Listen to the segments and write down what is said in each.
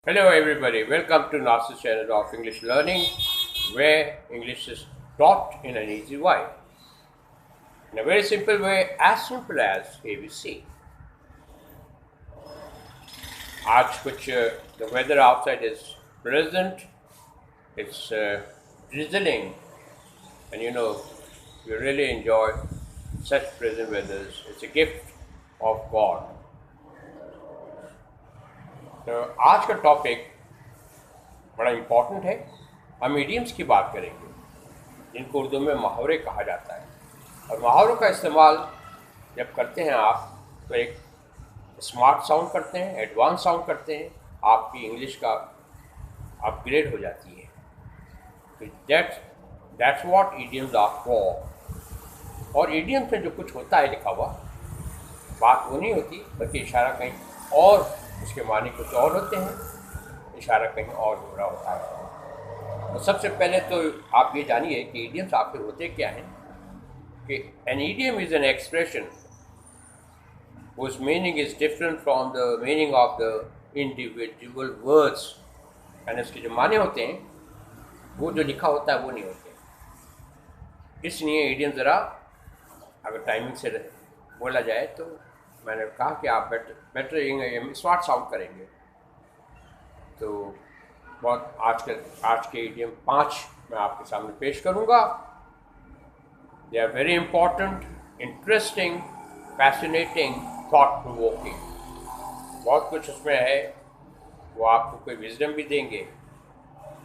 Hello, everybody. Welcome to Narcissus channel of English Learning, where English is taught in an easy way, in a very simple way, as simple as ABC. आज कुछ the weather outside is pleasant. It's drizzling, and we really enjoy such pleasant weathers. It's a gift of God. तो आज का topic बड़ा important है। हम idioms की बात करेंगे जिनको उर्दू में मुहावरे कहा जाता है। और मुहावरों का इस्तेमाल जब करते हैं आप तो एक स्मार्ट साउंड करते हैं, एडवांस साउंड करते हैं, आपकी इंग्लिश का अपग्रेड हो जाती है। तो that's what idioms are for. और इडियम्स में जो कुछ होता है लिखा हुआ, बात वो नहीं होती, बल्कि इशारा कहीं और, उसके मानी कुछ और होते हैं, इशारा कहीं और हो रहा होता है। तो सबसे पहले तो आप ये जानिए कि इडियम्स आखिर होते क्या हैं। कि an idiom is an expression whose meaning is different from the meaning of the individual words, यानी उसके जो माने होते हैं वो जो लिखा होता है वो नहीं होते। इसलिए इडियम ज़रा अगर टाइमिंग से बोला जाए तो मैंने कहा कि आप बेटर स्मार्ट साउंड करेंगे। तो बहुत आज के इडियम 5 मैं आपके सामने पेश करूंगा। They are very important, interesting, fascinating, thought provoking. बहुत कुछ उसमें है, वो आपको कोई विजडम भी देंगे,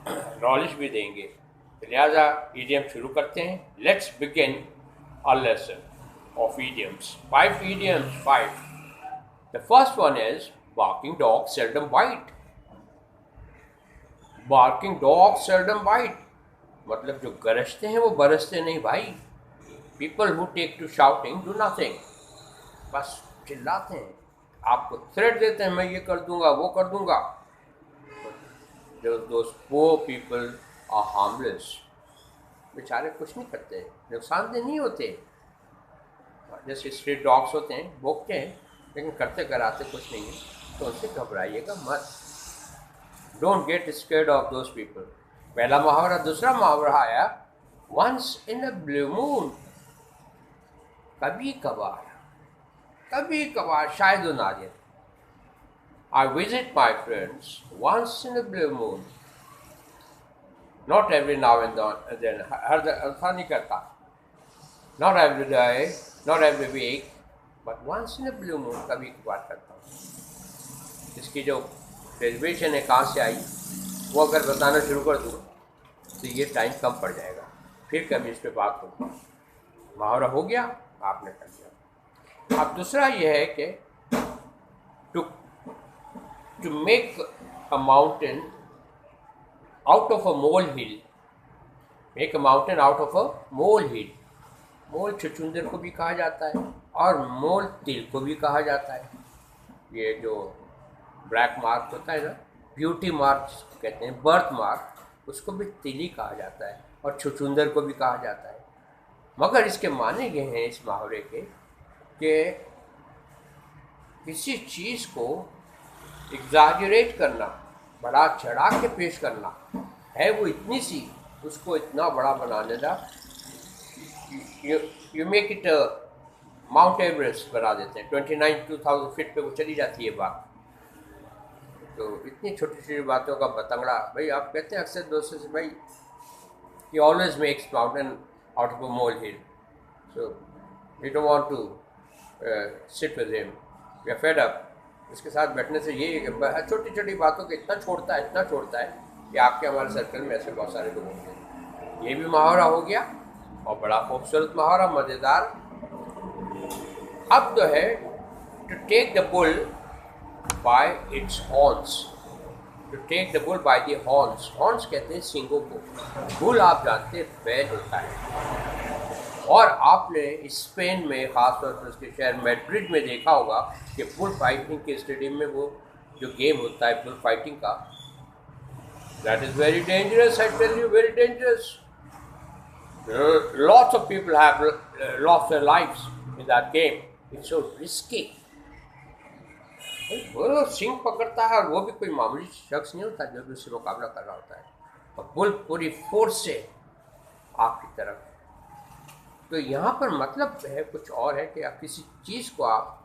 नॉलेज भी देंगे। तो लिहाजा इडियम शुरू करते हैं। Let's begin a lesson of idioms. 5 idioms, 5. The first one is barking dogs seldom bite. Barking dogs seldom bite. मतलब जो गरजते हैं वो बरसते नहीं भाई। People who take to shouting do nothing. बस चिल्लाते हैं, आपको थ्रेट देते हैं, मैं ये कर दूंगा, वो कर दूंगा। Those poor people are harmless. बेचारे कुछ नहीं करते, नुकसानदेह नहीं होते। जैसे स्ट्रीट डॉग्स होते हैं, भोंकते हैं, लेकिन करते कराते कुछ नहीं है, तो उनसे घबराइएगा मत। Don't get scared of those people. पहला मुहावरा। दूसरा मुहावरा आया once in a blue moon. कभी कभार, शायद नादिर। I visit my friends once in a blue moon. Not every now and then, हर दफा नहीं करता। Not every day, not every week, but once in a blue moon कभी कभार करता हूँ। इसकी जो डेरिवेशन है कहाँ से आई वो अगर बताना शुरू कर दूँ तो ये टाइम कम पड़ जाएगा, फिर कभी इस पर बात होगी। मुहावरा हो गया, आपने कर दिया। अब दूसरा ये है कि to make a mountain out of a mole hill. Make a mountain out of a mole hill. Mole छुछुंदर को भी कहा जाता है और मोल तिल को भी कहा जाता है। ये जो ब्लैक मार्क होता है ना, ब्यूटी मार्क कहते हैं, बर्थ मार्क, उसको भी तिल ही कहा जाता है और छुछुंदर को भी कहा जाता है। मगर इसके माने गए हैं इस मुहावरे के कि किसी चीज़ को एग्जैजरेट करना, बड़ा चढ़ा के पेश करना है, वो इतनी सी, उसको इतना बड़ा बना देना। You make it mount Everest बना देते हैं। 29,000 फीट पे वो चली जाती है बात। तो इतनी छोटी छोटी बातों का बतंगड़ा भाई। आप कहते हैं अक्सर दोस्तों से, भाई ही always makes mountain out of a mole hill, so we don't want to sit with him, we are fed up. इसके साथ बैठने से ये छोटी छोटी बातों को इतना छोड़ता है कि आपके हमारे सर्कल में ऐसे बहुत सारे लोग होते हैं। ये भी मुहावरा हो गया और बड़ा खूबसूरत मुहावरा, मज़ेदार। अब तो है to take the bull by its horns. To take the bull by the horns. Horns कहते हैं सींगों को। बुल आप जानते हैं बैल होता है। और आपने स्पेन में, ख़ासतौर पर उसके शहर मैड्रिड में देखा होगा कि बुल फाइटिंग के स्टेडियम में वो जो गेम होता है बुल फाइटिंग का, that is very dangerous. I tell you, very dangerous. Lots of people have lost their lives in that game. It's so risky. वो सिंह पकड़ता है, और वो भी कोई मामूली शख्स नहीं होता जो उससे मुकाबला कर रहा होता है, और बुल पूरी फोर्स से आपकी तरफ। तो यहाँ पर मतलब है कुछ और है कि आप किसी चीज़ को आप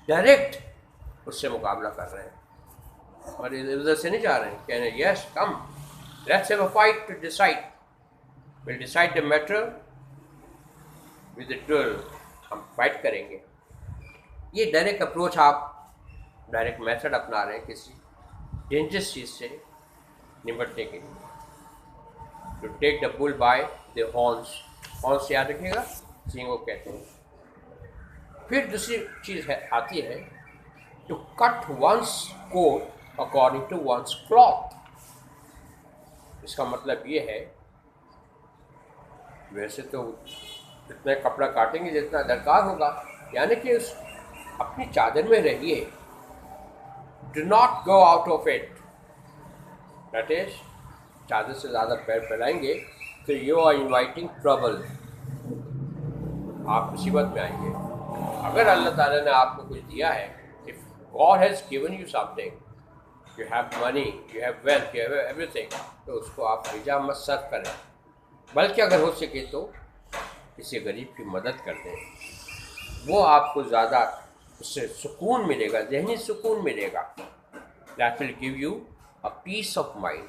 डायरेक्ट उससे मुकाबला कर रहे हैं, और इधर उधर से नहीं जा रहे हैं, कह रहे हैं yes come let's have a fight to decide, will decide the matter with the drill, हम फाइट करेंगे। ये डायरेक्ट अप्रोच, आप डायरेक्ट मेथड अपना रहे हैं किसी डेंजरस चीज़ से निपटने के लिए। To take the bull by the horns, horns याद रखिएगा, सिंह को कहते हैं। फिर दूसरी चीज़ है आती है to cut one's coat according to one's cloth. इसका मतलब ये है, वैसे तो इतना कपड़ा काटेंगे जितना दरकार होगा, यानी कि उस अपनी चादर में रहिए, do not go out of it, that is चादर से ज़्यादा पैर फैलाएंगे तो यू आर इन्वाइटिंग ट्रबल, आप मुसीबत में आएंगे। अगर अल्लाह ताला ने आपको कुछ दिया है, if God has given you something, you have money, you have wealth, you have everything, तो उसको आप हिजा मत सर्व करें, बल्कि अगर हो सके तो किसी गरीब की मदद कर दें, वो आपको ज़्यादा उससे सुकून मिलेगा, ज़हनी सुकून मिलेगा। That will give you a peace of mind.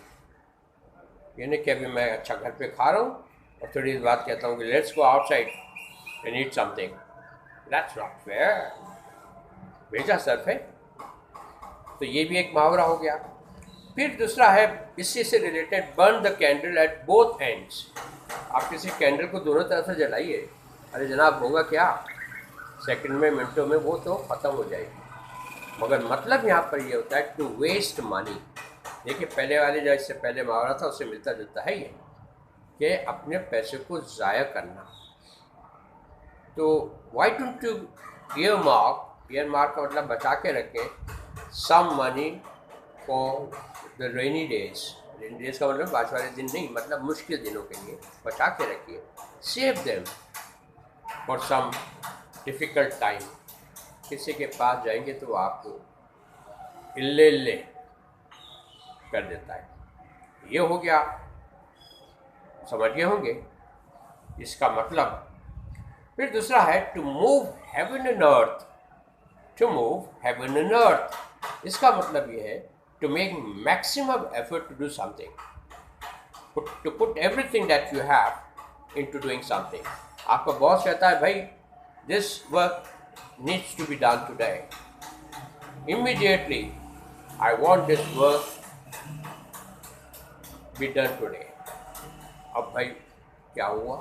यानी कि अभी मैं अच्छा घर पे खा रहा हूँ और थोड़ी देर बाद कहता हूँ कि let's go outside and eat something, that's not fair, भेजा सर्फ है। तो ये भी एक मुहावरा हो गया। फिर दूसरा है इसी से related, burn the candle at both ends. आप किसी कैंडल को दोनों तरफ से जलाइए, अरे जनाब होगा क्या, सेकंड में मिनटों में वो तो ख़त्म हो जाएगी। मगर मतलब यहाँ पर ये होता है टू वेस्ट मनी। देखिए पहले वाले जो इससे पहले मुहावरा था उससे मिलता जुलता है ये, कि अपने पैसे को ज़ाया करना। तो why don't you earmark का मतलब बचा के रखें some money for the rainy days. Rainy days का मतलब बारिश वाले दिन नहीं, मतलब मुश्किल दिनों के लिए बचा के रखिए। Save them for some difficult time. किसी के पास जाएंगे तो आपको इल्ले कर देता है। ये हो गया, समझ गए होंगे इसका मतलब। फिर दूसरा है to move heaven and earth. To move heaven and earth, इसका मतलब ये है to make maximum effort to do something, to put everything that you have into doing something. आपका बॉस कहता है भाई this work needs to be done today, immediately I want this work be done today. अब भाई क्या हुआ,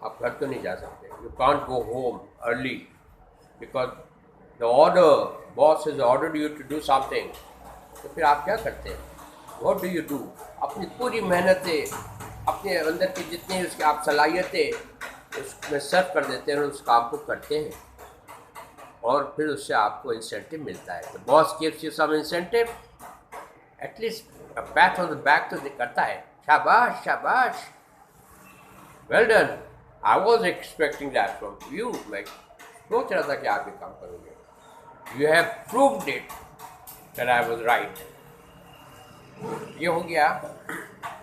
आप घर तो नहीं जा सकते, you can't go home early because the order, boss has ordered you to do something. तो फिर आप क्या करते हैं, व्हाट डू यू डू, अपनी पूरी मेहनतें, अपने अंदर की जितनी उसकी आप सलाहियतें उसमें सर्व कर देते हैं और उस काम को करते हैं, और फिर उससे आपको इंसेंटिव मिलता है। तो boss gives you some incentive, at least pat on the back तो करता है, शाबाश शाबाश, well done, I was expecting that from you. मैं सोच रहा था कि आप ये काम करोगे, you have proved it that I was right. ये हो गया।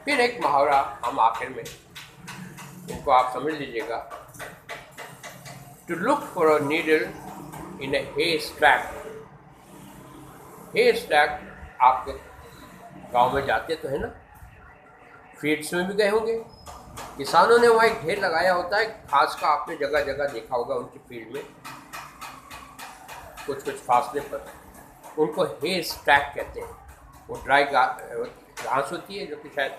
फिर एक मुहावरा हम आखिर में, इनको आप समझ लीजिएगा, to look for a needle in a haystack। haystack आप गांव में जाते तो है ना, फील्ड्स में भी गए होंगे, किसानों ने वहाँ एक ढेर लगाया होता है घास का, आपने जगह जगह देखा होगा उनकी फील्ड में कुछ कुछ फासले पर, उनको haystack कहते हैं। वो ड्राई घास होती है जो कि शायद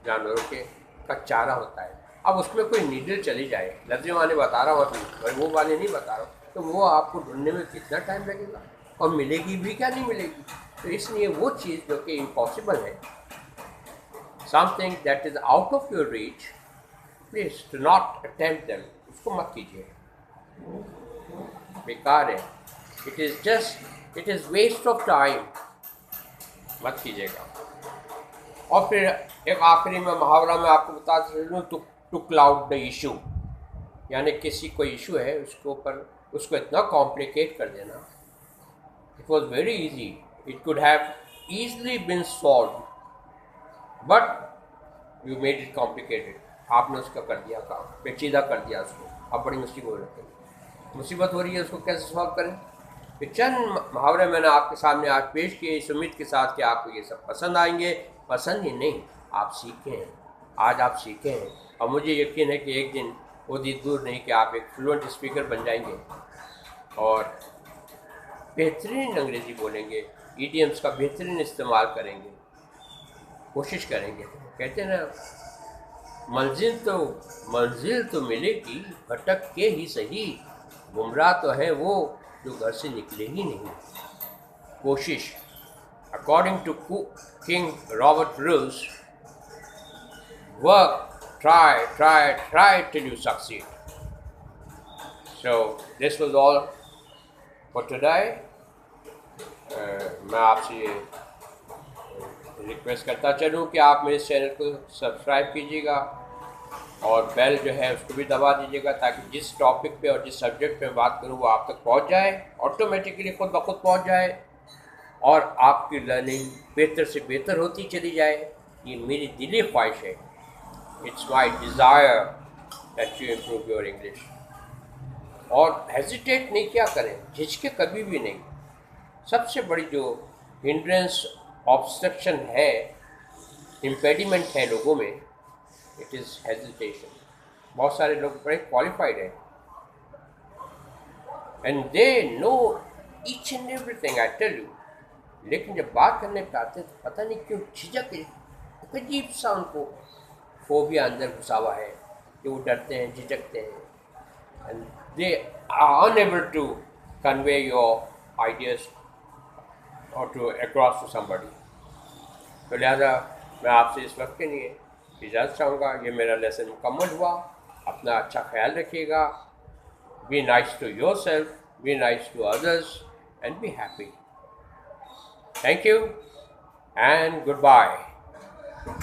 जानवरों के का चारा होता है। अब उसमें कोई नीडल चली जाए, लफ्ज़ी वाले बता रहा हूँ अभी, वो वाले नहीं बता रहा हूँ, तो वो आपको ढूंढने में कितना टाइम लगेगा, और मिलेगी भी क्या नहीं मिलेगी। तो इसलिए वो चीज़ जो कि इम्पॉसिबल है, something that is out of your reach, please do not attempt them, उसको मत कीजिए, बेकार है, it is waste of time, मत कीजिएगा। और फिर एक आखिरी में मुहावरा में आपको बता दूँ, टू क्लाउड द इशू, यानी किसी कोई इशू है उसके ऊपर उसको इतना कॉम्प्लिकेट कर देना It was very easy. It could have easily been solved, but you made it complicated. आपने उसका कर दिया काम, पेचीदा कर दिया उसको। अब बड़ी मुसीबत हो रही है, उसको कैसे सॉल्व करें? कि चंद मुहावरे मैंने आपके सामने आज पेश किए इस उम्मीद के साथ कि आपको ये सब पसंद आएंगे। पसंद ही नहीं, आप सीखे हैं, आज आप सीखे हैं, और मुझे यकीन है कि एक दिन वो दिन दूर नहीं कि आप एक फ्लुएंट स्पीकर बन जाएंगे और बेहतरीन अंग्रेज़ी बोलेंगे, ईडियम्स का बेहतरीन इस्तेमाल करेंगे, कोशिश करेंगे। कहते हैं ना, मंजिल तो मिलेगी, भटक के ही सही, गुमराह तो है वो जो घर से निकले ही नहीं। कोशिश, according to King Robert Bruce, work, try till you succeed. So this was all for today. मैं आपसे रिक्वेस्ट करता चलूँ कि आप मेरे चैनल को सब्सक्राइब कीजिएगा और बेल जो है उसको भी दबा दीजिएगा, ताकि जिस टॉपिक पे और जिस सब्जेक्ट पे बात करूँ वो आप तक पहुँच जाए, ऑटोमेटिकली खुद ब खुद पहुँच जाए और आपकी लर्निंग बेहतर से बेहतर होती चली जाए। ये मेरी दिली ख्वाहिश है। It's my desire that you improve your English. और हेजिटेट नहीं क्या करें, झिझके कभी भी नहीं। सबसे बड़ी जो हिंड्रेंस, ऑब्स्ट्रक्शन है, इम्पेडिमेंट है लोगों में, इट इज़ हेजिटेशन। बहुत सारे लोग बड़े क्वालिफाइड हैं and they know each and everything, I tell you, लेकिन जब बात करने पे आते हैं तो पता नहीं क्यों झिझक, एक अजीब सा उनको फोबिया अंदर घुसा हुआ है कि वो डरते हैं, झिझकते हैं, and they are unable to convey your ideas और टू अक्रॉस टू समबडी। तो लिहाजा मैं आपसे इस वक्त के लिए इजाज़त चाहूँगा। ये मेरा लेसन मुकम्मल हुआ। अपना अच्छा ख्याल रखिएगा। Be nice to yourself, be nice to others, and be happy. Thank you and good bye.